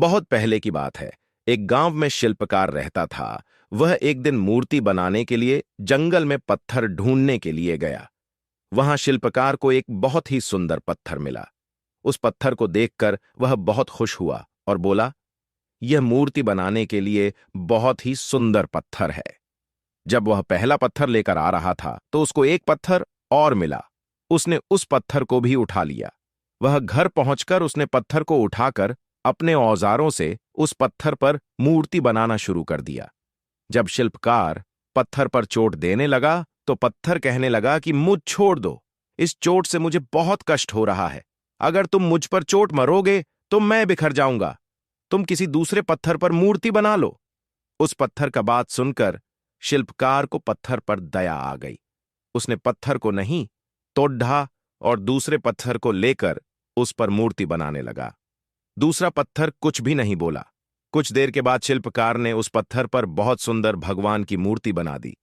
बहुत पहले की बात है। एक गांव में शिल्पकार रहता था। वह एक दिन मूर्ति बनाने के लिए जंगल में पत्थर ढूंढने के लिए गया। वहां शिल्पकार को एक बहुत ही सुंदर पत्थर मिला। उस पत्थर को देखकर वह बहुत खुश हुआ और बोला, यह मूर्ति बनाने के लिए बहुत ही सुंदर पत्थर है। जब वह पहला पत्थर लेकर आ रहा था तो उसको एक पत्थर और मिला। उसने उस पत्थर को भी उठा लिया। वह घर पहुंचकर उसने पत्थर को उठाकर अपने औजारों से उस पत्थर पर मूर्ति बनाना शुरू कर दिया। जब शिल्पकार पत्थर पर चोट देने लगा तो पत्थर कहने लगा कि मुझ छोड़ दो, इस चोट से मुझे बहुत कष्ट हो रहा है। अगर तुम मुझ पर चोट मरोगे तो मैं बिखर जाऊंगा। तुम किसी दूसरे पत्थर पर मूर्ति बना लो। उस पत्थर का बात सुनकर शिल्पकार को पत्थर पर दया आ गई। उसने पत्थर को नहीं तोड़ और दूसरे पत्थर को लेकर उस पर मूर्ति बनाने लगा। दूसरा पत्थर कुछ भी नहीं बोला। कुछ देर के बाद शिल्पकार ने उस पत्थर पर बहुत सुंदर भगवान की मूर्ति बना दी।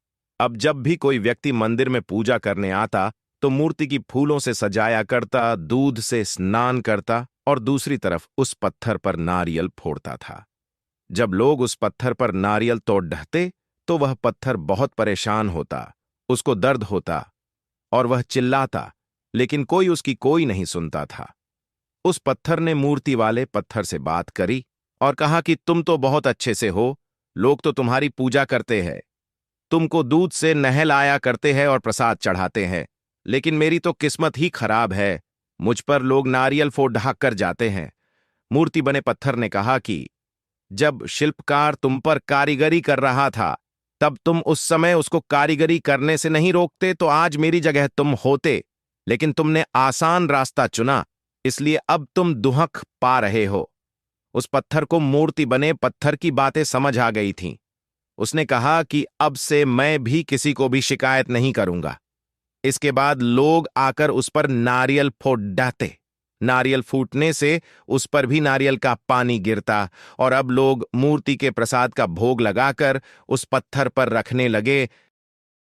अब जब भी कोई व्यक्ति मंदिर में पूजा करने आता तो मूर्ति की फूलों से सजाया करता, दूध से स्नान करता और दूसरी तरफ उस पत्थर पर नारियल फोड़ता था। जब लोग उस पत्थर पर नारियल तोड़ ढहते तो वह पत्थर बहुत परेशान होता, उसको दर्द होता और वह चिल्लाता, लेकिन कोई उसकी कोई नहीं सुनता था। उस पत्थर ने मूर्ति वाले पत्थर से बात करी और कहा कि तुम तो बहुत अच्छे से हो, लोग तो तुम्हारी पूजा करते हैं, तुमको दूध से नहलाया करते हैं और प्रसाद चढ़ाते हैं, लेकिन मेरी तो किस्मत ही खराब है, मुझ पर लोग नारियल फोड़ ढाक कर जाते हैं। मूर्ति बने पत्थर ने कहा कि जब शिल्पकार तुम पर कारीगरी कर रहा था तब तुम उस समय उसको कारीगरी करने से नहीं रोकते तो आज मेरी जगह तुम होते, लेकिन तुमने आसान रास्ता चुना, इसलिए अब तुम दुहक पा रहे हो। उस पत्थर को मूर्ति बने पत्थर की बातें समझ आ गई थीं। उसने कहा कि अब से मैं भी किसी को भी शिकायत नहीं करूंगा। इसके बाद लोग आकर उस पर नारियल फोड़ डालते। नारियल फूटने से उस पर भी नारियल का पानी गिरता और अब लोग मूर्ति के प्रसाद का भोग लगाकर उस पत्थर पर रखने लगे,